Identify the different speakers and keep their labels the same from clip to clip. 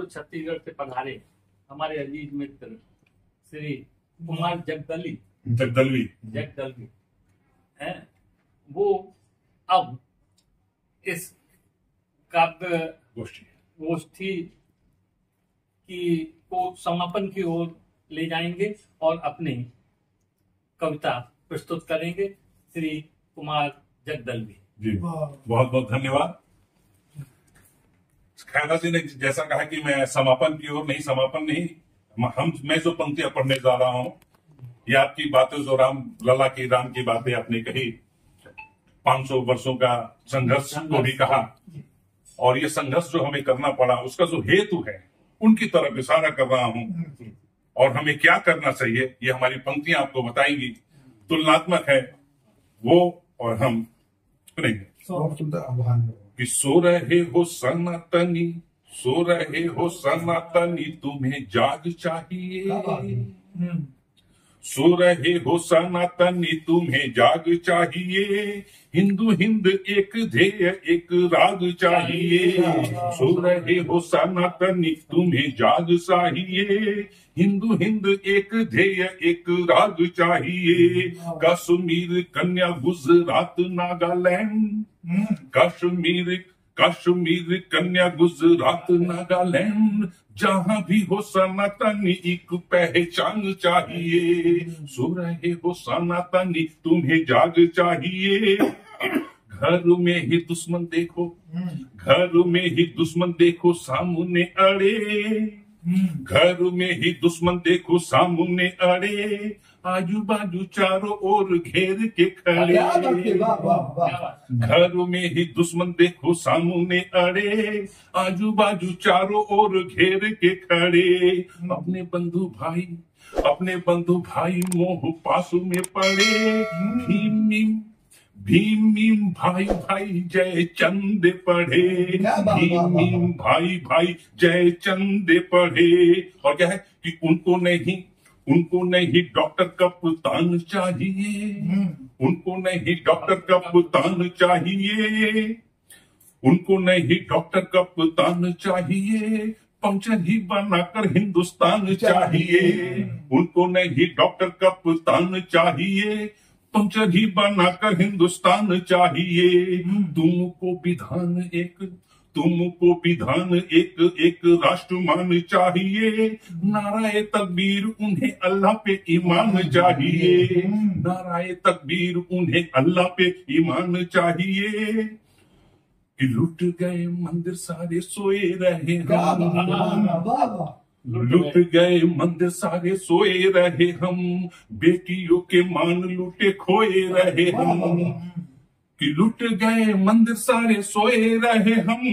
Speaker 1: छत्तीसगढ़ से पधारे हमारे अजीज मित्र श्री कुमार जगदलवी हैं, वो अब इस काव्य गोष्ठी को समापन की ओर ले जाएंगे और अपनी कविता प्रस्तुत करेंगे। श्री कुमार जगदलवी
Speaker 2: जी, बहुत बहुत धन्यवाद। खैरा जी ने जैसा कहा कि मैं समापन की ओर नहीं, समापन नहीं, मैं जो पंक्तियां पढ़ने जा रहा हूं ये आपकी बातें जो राम की बातें आपने कही, 500 वर्षों का संघर्ष को भी कहा, और ये संघर्ष जो हमें करना पड़ा उसका जो हेतु है उनकी तरफ इशारा कर रहा हूं, और हमें क्या करना चाहिए ये हमारी पंक्तियां आपको बताएंगी। तुलनात्मक है वो और हम सुनेंगे। कि सो रहे हो सनातनी, सो रहे हो सनातनी, तुम्हें जाग चाहिए। सो रहे हो सनातनी, तुम्हें जाग चाहिए। हिंदू हिंद एक ध्येय एक राग चाहिए। सो रहे हो सनातनी, तुम्हें जाग चाहिए। हिंदू हिंद एक ध्येय एक राग चाहिए। कश्मीर कन्या गुजरात नागालैंड, कश्मीर कन्या गुजरात नागालैंड, जहां भी हो सनातनी एक पहचान चाहिए। सो रहे हो सनातनी, तुम्हें जाग चाहिए। घर में ही दुश्मन देखो, घर में ही दुश्मन देखो सामने अड़े। घर में ही दुश्मन देखो सामने अड़े, आजू बाजू चारों ओर घेर के खड़े। घर में ही दुश्मन देखो सामने अड़े, आजू बाजू चारों ओर घेर के खड़े। अपने बंधु भाई मोह पासों में पड़े। भीम भाई भाई जय चंद पढ़े। भीम भाई जय चंद पढ़े। और क्या है कि उनको नहीं डॉक्टर कप्तान चाहिए। उनको नहीं डॉक्टर कप्तान चाहिए। उनको नहीं डॉक्टर कप्तान चाहिए। पंचर ही बनाकर हिंदुस्तान चाहिए। उनको नहीं डॉक्टर कप्तान चाहिए। पंचर ही बनाकर हिंदुस्तान चाहिए। तुमको विधान एक राष्ट्रमान चाहिए। नाराए तकबीर उन्हें अल्लाह पे ईमान चाहिए। नाराए तकबीर उन्हें अल्लाह पे ईमान चाहिए। कि लुट गए मंदिर सारे सोए रहे हम। लुट गए मंदिर सारे सोए रहे हम। बेटियों के मान लूटे खोए रहे हम। कि लुट गए मंदिर सारे सोए रहे हम।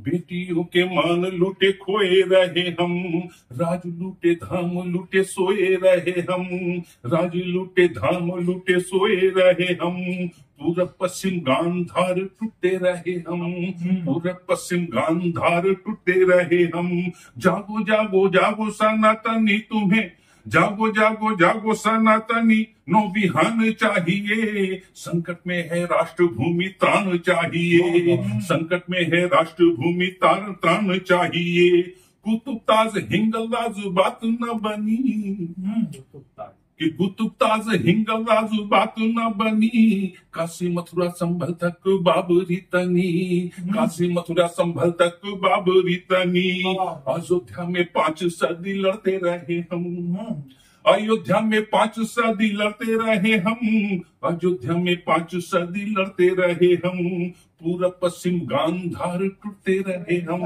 Speaker 2: बेटियों के मान लूटे खोए रहे हम। राज लूटे धाम लूटे सोए रहे हम। राज लूटे धाम लूटे सोए रहे हम। पूरा पश्चिम गांधार टूटे रहे हम। पूरा पश्चिम गांधार टूटे रहे हम। जागो जागो जागो सनातनी तुम्हें, जागो जागो जागो सनातनी नो बिहान चाहिए। संकट में है राष्ट्रभूमि त्राण चाहिए। संकट में है राष्ट्रभूमि त्राण चाहिए। कुतुबताज हिंगलाज बात न बनी। कि कुतुबताज हिंगलाज बात न बनी। काशी मथुरा संभल तक बाबरी तनी। काशी मथुरा संभल तक बाबरी तनी। अयोध्या में 5 सदी लड़ते रहे हम। अयोध्या में 5 सदी लड़ते रहे हम। अयोध्या में 5 सदी लड़ते रहे हम। पूरा पश्चिम गांधार टूटते रहे हम।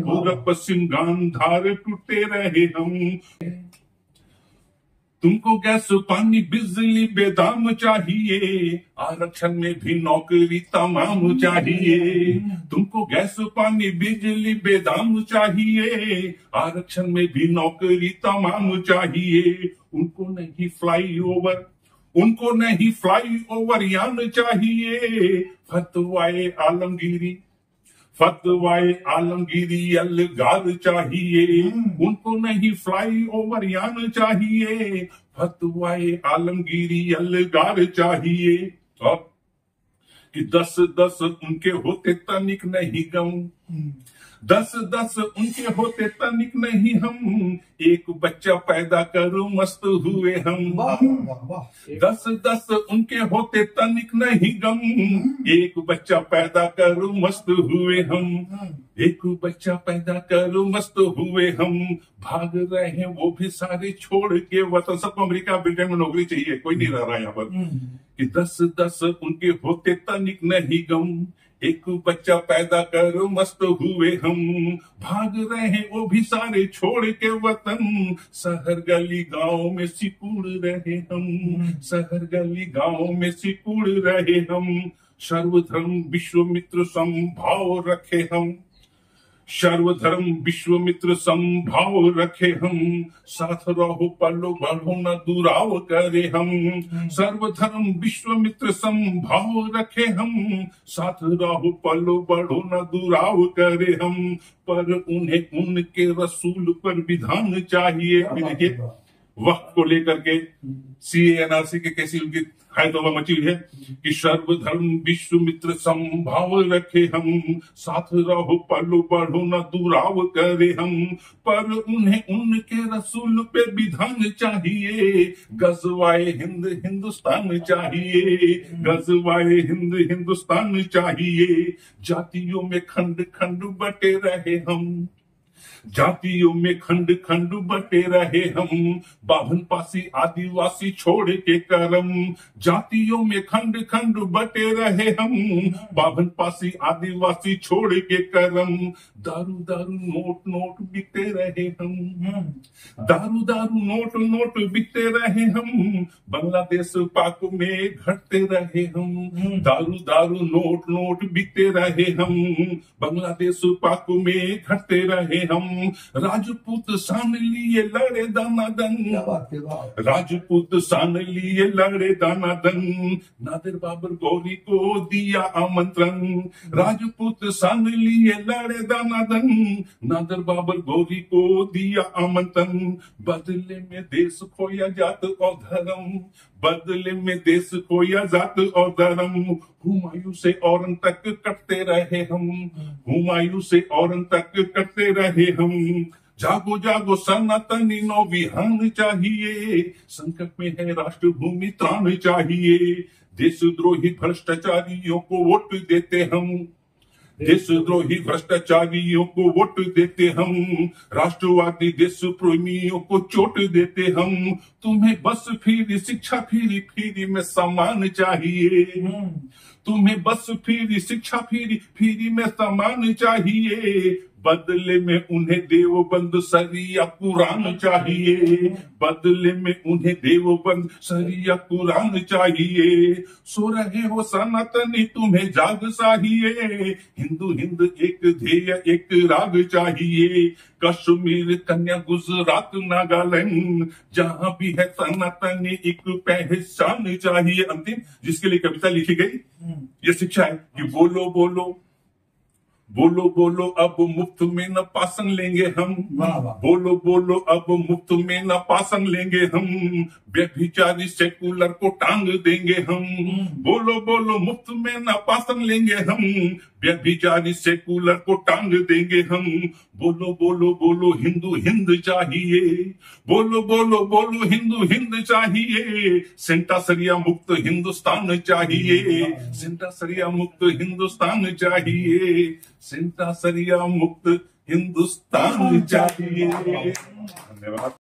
Speaker 2: पूरा पश्चिम गांधार टूटते रहे हम। तुमको गैस पानी बिजली बेदाम चाहिए। आरक्षण में भी नौकरी तमाम चाहिए। तुमको गैस पानी बिजली बेदाम चाहिए। आरक्षण में भी नौकरी तमाम चाहिए। उनको नहीं फ्लाई ओवर यान चाहिए। फतवाए आलमगीरी अलगार चाहिए। उनको नहीं फ्लाई ओवर यान चाहिए। फतवाए आलमगीरी अलगार चाहिए। अब कि 10 उनके होते तनिक नहीं गम। 10 10 उनके होते तनिक नहीं हम, एक बच्चा पैदा करो मस्त हुए हम।
Speaker 3: वाह वाह वाह।
Speaker 2: 10 10 उनके होते तनिक नहीं गम, एक बच्चा पैदा करो मस्त हुए हम। एक बच्चा पैदा करो मस्त हुए हम, भाग रहे हैं वो भी सारे छोड़ के वतन। सबको अमेरिका ब्रिटेन में नौकरी चाहिए, कोई नहीं रह रहा यहाँ पर। कि 10 10 उनके होते तनिक नहीं गम, एक बच्चा पैदा करो मस्त हुए हम। भाग रहे हैं वो भी सारे छोड़ के वतन, शहर गली गांव में सिकुड़ रहे हम। शहर गली गांव में सिकुड़ रहे हम। सर्वधर्म विश्वामित्र समभाव रखे हम। सर्वधर्म विश्वामित्र समभाव रखे हम, साथ रहो पलो बढ़ो न दुराव करे हम। सर्वधर्म विश्वामित्र समभाव रखे हम, साथ रहो पलो बढ़ो न दुराव करे हम। पर उन्हें उनके रसूल पर विधान चाहिए। देखिए वक्त को लेकर के CANRC के कैसी उनकी हायतोबा मची हुई है कि सर्वधर्म विश्वामित्र समभाव रखे हम, साथ रहो पलो बढ़ो न दुराव करे हम। पर उन्हें उनके रसूल पे विधान चाहिए, गजवाए हिंद हिंदुस्तान चाहिए। गजवाए हिंद हिंदुस्तान चाहिए। जातियों में खंड खंड बटे रहे हम, जातियों में खंड खंड बटे रहे हम। बाभन पासी आदिवासी छोड़ के करम, जातियों में खंड खंड बटे रहे हम। बाभन पासी आदिवासी छोड़ के करम। दारू दारू नोट नोट बिकते रहे हम, दारू दारू नोट नोट बिकते रहे हम। बांग्लादेश पाक में घटते रहे हम। दारू दारू नोट नोट बिकते रहे हम। बांग्लादेश पाक में घटते रहे हम। राजपूत सान लिए लड़े दनादन, राजपूत सान लिए लड़े दनादन। नादिर बाबर गौरी को दिया आमंत्रण, राजपूत सान लिए लड़े दनादन। नादिर बाबर गौरी को दिया आमंत्रण। बदले में देश खोया जात और धर्म, बदले में देश खोया जात और धर्म। हुमायूं से औरन तक कटते रहे हम, हुमायूं से औरन तक कटते रहे हम। जागो जागो सनातनी नौ विहान चाहिए, संकट में है राष्ट्र भूमि त्राण चाहिए। देशद्रोही भ्रष्टाचारियों को वोट देते हम, देशद्रोही भ्रष्टाचारियों को वोट देते हम। राष्ट्रवादी देश प्रेमियों को चोट देते हम। तुम्हें बस फ्री शिक्षा फ्री फ्री में सम्मान चाहिए, तुम्हें बस फ्री शिक्षा फ्री फ्री में सम्मान चाहिए। बदले में उन्हें देवबंद सरिया कुरान चाहिए, बदले में उन्हें देवबंद सरिया कुरान चाहिए। सो रहे हो सनातनी तुम्हें जाग चाहिए, हिंदू हिंद एक ध्येय एक राग चाहिए। कश्मीर कन्या गुजरात नागालैंड जहां भी है सनातनी एक पहचान चाहिए। अंतिम जिसके लिए कविता लिखी गई ये शिक्षा है कि बोलो बोलो बोलो बोलो अब मुफ्त में न पासन लेंगे हम। बोलो बोलो अब मुफ्त में न पासन लेंगे हम। व्यभिचारी सेकुलर को टांग देंगे हम। बोलो बोलो मुफ्त में न पासन लेंगे हम। व्यभिचारी सेकुलर को टांग देंगे हम। बोलो बोलो बोलो हिंदू हिंद चाहिए, बोलो बोलो बोलो हिंदू हिंद चाहिए। सेंटा सरिया मुक्त हिंदुस्तान चाहिए, सेंटा सरिया मुक्त हिंदुस्तान चाहिए। सेंटा सरिया मुक्त हिंदुस्तान चाहिए। धन्यवाद।